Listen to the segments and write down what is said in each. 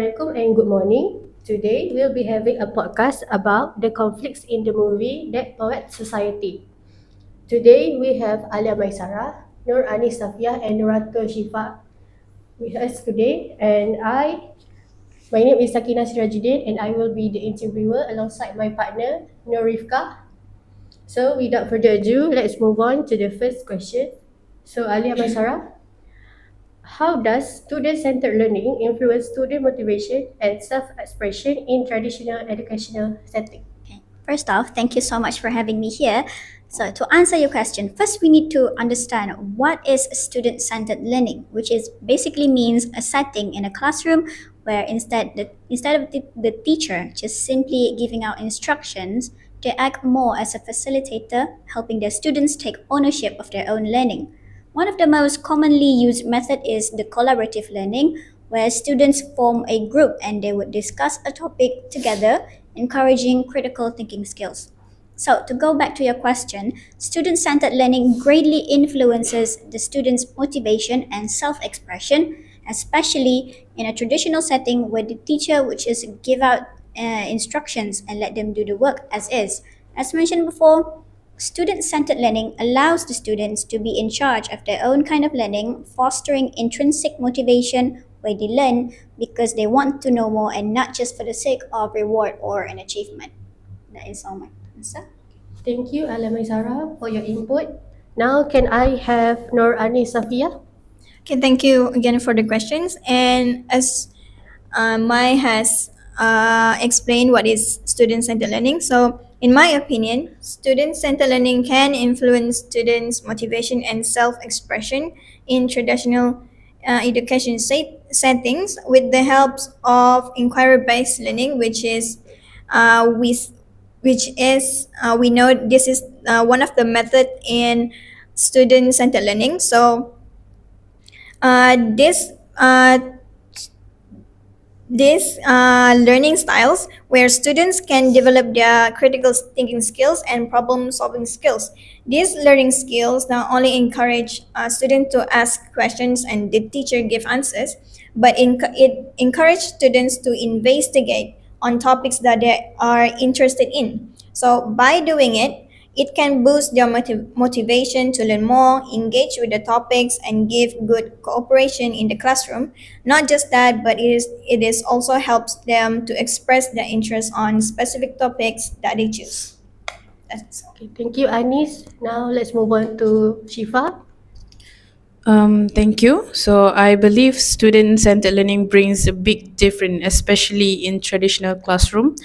Assalamualaikum and good morning. Today we'll be having a podcast about the conflicts in the movie That Poet Society. Today we have Aleeya Mysarah, Nur Anis Safiyyah and Nuratul Syifa with us today, and my name is Sakinah Sirajuddin and I will be the interviewer alongside my partner Rifqah. So without further ado, let's move on to the first question. So Aleeya Mysarah, how does student-centered learning influence student motivation and self-expression in traditional educational setting? Okay. First off, thank you so much for having me here. So to answer your question, first we need to understand what is student-centered learning, which is basically means a setting in a classroom where instead of the teacher just simply giving out instructions, they act more as a facilitator, helping their students take ownership of their own learning. One of the most commonly used method is the collaborative learning, where students form a group and they would discuss a topic together, encouraging critical thinking skills. So, to go back to your question, student centered learning greatly influences the students' motivation and self expression, especially in a traditional setting where the teacher would just give out instructions and let them do the work as is. As mentioned before, student centered learning allows the students to be in charge of their own kind of learning, fostering intrinsic motivation where they learn because they want to know more and not just for the sake of reward or an achievement. That is all my answer. Thank you, Aleeya Mysarah, for your input. Now, can I have Nur Anis Safiyyah? Okay, thank you again for the questions. And as Mai has explained what is student-centered learning, so in my opinion, student-centered learning can influence students' motivation and self-expression in traditional education settings with the help of inquiry-based learning, we know this is one of the method in student-centered learning. So this these learning styles where students can develop their critical thinking skills and problem solving skills. These learning skills not only encourage students to ask questions and the teacher give answers, but it encourages students to investigate on topics that they are interested in. So by doing it, it can boost their motivation to learn more, engage with the topics, and give good cooperation in the classroom. Not just that, but it is also helps them to express their interest on specific topics that they choose. That's all. Okay, thank you, Anis. Now, let's move on to Syifa. Thank you. So I believe student-centered learning brings a big difference, especially in traditional classroom,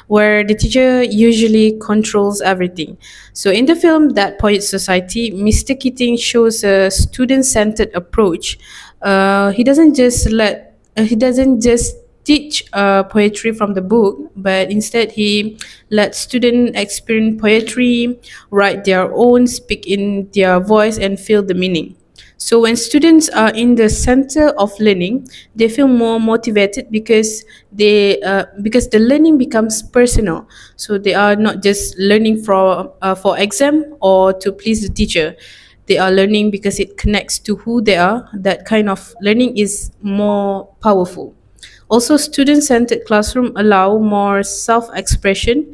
where the teacher usually controls everything. So in the film That Poet Society, Mr. Keating shows a student-centered approach. He doesn't just teach poetry from the book, but instead he lets students experience poetry, write their own, speak in their voice, and feel the meaning. So when students are in the center of learning, they feel more motivated because the learning becomes personal. So they are not just learning for exam or to please the teacher. They are learning because it connects to who they are. That kind of learning is more powerful. Also, student-centered classroom allow more self-expression.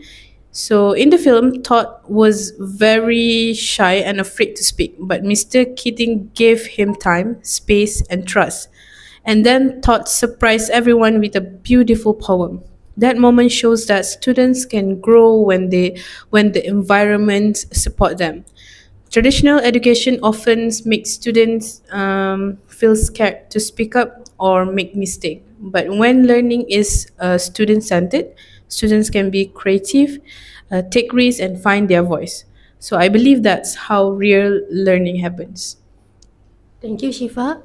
So in the film, Todd was very shy and afraid to speak, but Mr. Keating gave him time, space, and trust. And then Todd surprised everyone with a beautiful poem. That moment shows that students can grow when the environment support them. Traditional education often makes students feel scared to speak up or make mistakes. But when learning is student-centered, students can be creative, take risks, and find their voice. So I believe that's how real learning happens. Thank you, Syifa.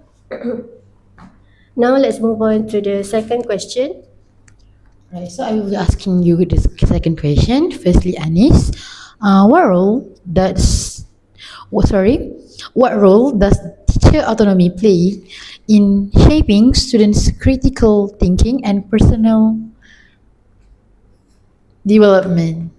Now, let's move on to the second question. Right, so I will be asking you the second question. Firstly, Anis, what role does teacher autonomy play in shaping students' critical thinking and personal development?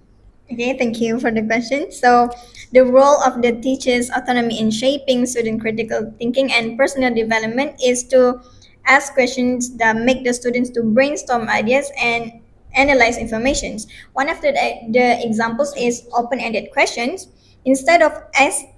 Okay, thank you for the question. So, the role of the teacher's autonomy in shaping student critical thinking and personal development is to ask questions that make the students to brainstorm ideas and analyze information. One of the examples is open-ended questions. Instead of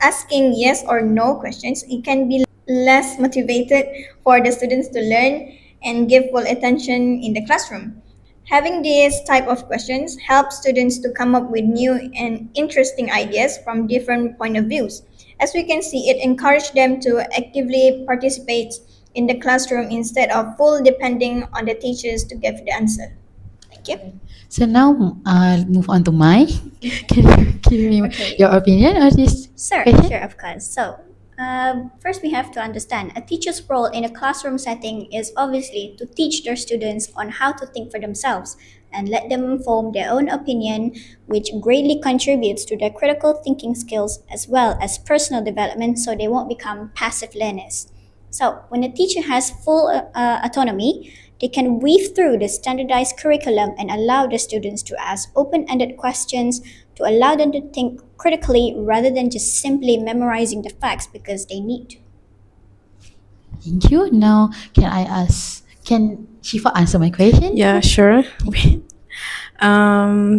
asking yes or no questions, it can be less motivated for the students to learn and give full attention in the classroom. Having these type of questions helps students to come up with new and interesting ideas from different point of views. As we can see, it encourages them to actively participate in the classroom instead of full depending on the teachers to give the answer. Thank you. So now I'll move on to my. Can you give me Okay. your opinion on this Sure, question? sure, of course. So, first we have to understand a teacher's role in a classroom setting is obviously to teach their students on how to think for themselves and let them form their own opinion, which greatly contributes to their critical thinking skills as well as personal development so they won't become passive learners. So, when a teacher has full autonomy, they can weave through the standardized curriculum and allow the students to ask open ended questions to allow them to think critically rather than just simply memorizing the facts because they need to. Thank you. Now, can Syifa answer my question? Yeah, sure. Wait.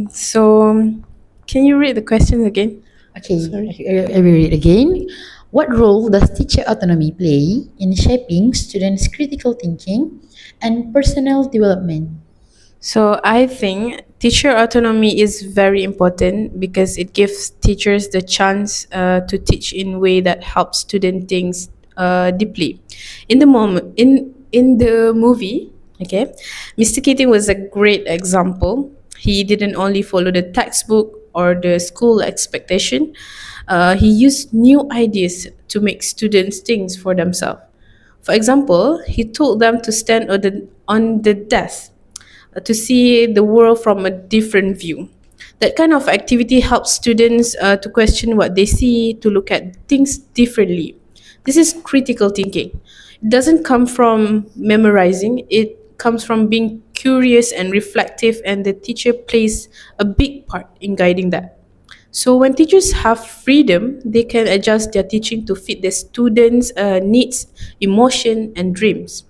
So can you read the questions again? Okay, Sorry. I will read again. What role does teacher autonomy play in shaping students' critical thinking and personal development? So I think teacher autonomy is very important because it gives teachers the chance to teach in way that helps student think deeply. In the movie, okay, Mr. Keating was a great example. He didn't only follow the textbook or the school expectation. He used new ideas to make students think for themselves. For example, he told them to stand on the desk to see the world from a different view. That kind of activity helps students to question what they see, to look at things differently. This is critical thinking. It doesn't come from memorizing, it comes from being curious and reflective, and the teacher plays a big part in guiding that. So when teachers have freedom, they can adjust their teaching to fit the students' needs, emotion, and dreams.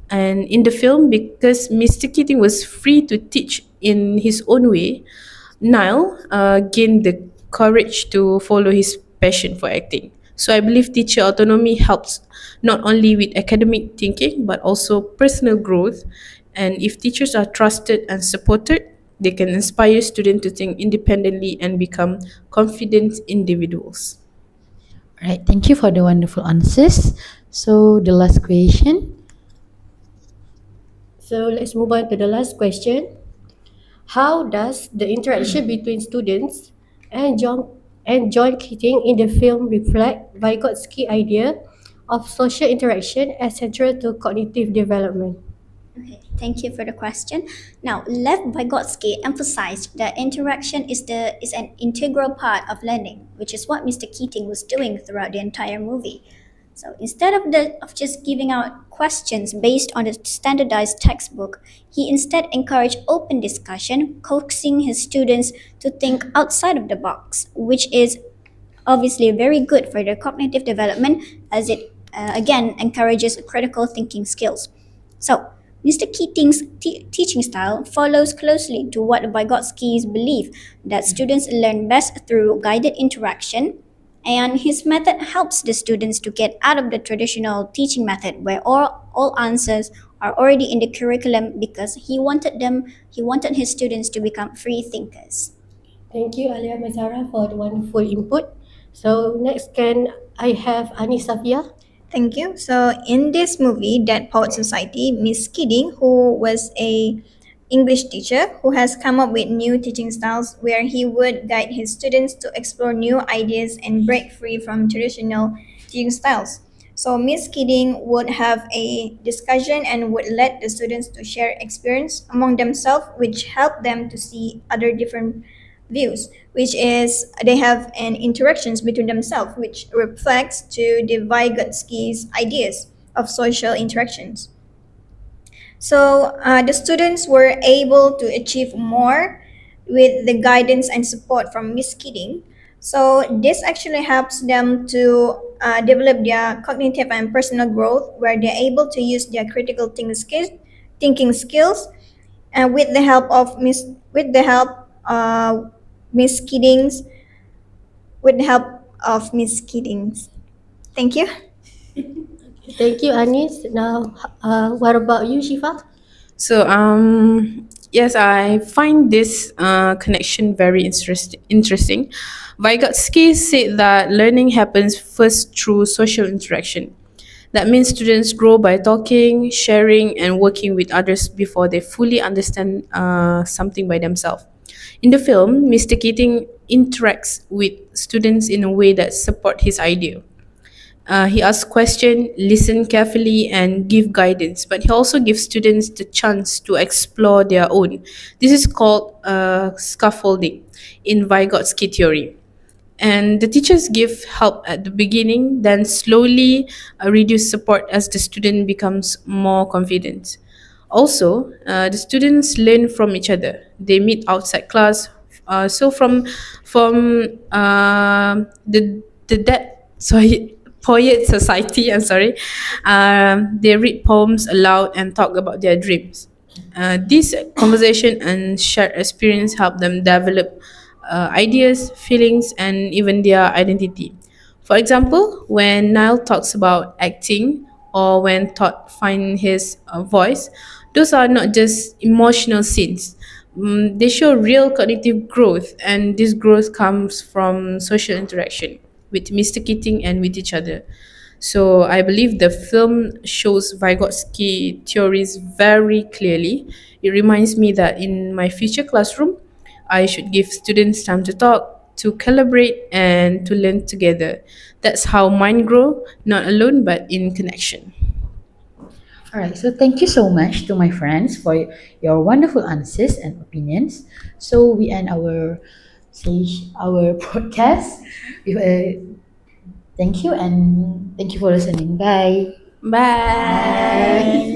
And in the film, because Mr. Keating was free to teach in his own way, Niall gained the courage to follow his passion for acting. So I believe teacher autonomy helps not only with academic thinking but also personal growth. And if teachers are trusted and supported, they can inspire students to think independently and become confident individuals. Alright, thank you for the wonderful answers. So the last question. So let's move on to the last question. How does the interaction between students and John Keating in the film reflect Vygotsky's idea of social interaction as central to cognitive development? Okay, thank you for the question. Now, Lev Vygotsky emphasized that interaction is an integral part of learning, which is what Mr. Keating was doing throughout the entire movie. So instead of just giving out questions based on the standardized textbook, he instead encouraged open discussion, coaxing his students to think outside of the box, which is obviously very good for their cognitive development as it again encourages critical thinking skills. So, Mr. Keating's teaching style follows closely to what Vygotsky's belief that students learn best through guided interaction, and his method helps the students to get out of the traditional teaching method where all answers are already in the curriculum because he wanted his students to become free thinkers. Thank you, Aleeya Mysarah, for the wonderful input. So next, can I have Anis Safiyyah? Thank you. So in this movie, Dead Poet Society, Miss Kidding, who was a English teacher who has come up with new teaching styles where he would guide his students to explore new ideas and break free from traditional teaching styles. So Miss Kidding would have a discussion and would let the students to share experience among themselves, which helped them to see other different views, which is they have an interactions between themselves, which reflects to the Vygotsky's ideas of social interactions. So the students were able to achieve more with the guidance and support from Miss Keating. So this actually helps them to develop their cognitive and personal growth, where they're able to use their critical thinking skills, and with the help of Miss Kiddings, with the help of Miss Kiddings. Thank you. Thank you, Anis. Now, what about you, Syifa? So, yes, I find this connection very interesting. Vygotsky said that learning happens first through social interaction. That means students grow by talking, sharing, and working with others before they fully understand something by themselves. In the film, Mr. Keating interacts with students in a way that support his idea. He asks questions, listen carefully, and give guidance. But he also gives students the chance to explore their own. This is called scaffolding in Vygotsky theory. And the teachers give help at the beginning, then slowly reduce support as the student becomes more confident. Also, the students learn from each other. They meet outside class. So from the that sorry poet society. I'm sorry. They read poems aloud and talk about their dreams. This conversation and shared experience help them develop ideas, feelings, and even their identity. For example, when Niall talks about acting or when Todd finds his voice, those are not just emotional scenes. They show real cognitive growth, and this growth comes from social interaction with Mr. Keating and with each other. So I believe the film shows Vygotsky theories very clearly. It reminds me that in my future classroom, I should give students time to talk, to collaborate, and to learn together. That's how mind grow, not alone but in connection. All right, so thank you so much to my friends for your wonderful answers and opinions. So we end our podcast. Thank you and thank you for listening. Bye. Bye.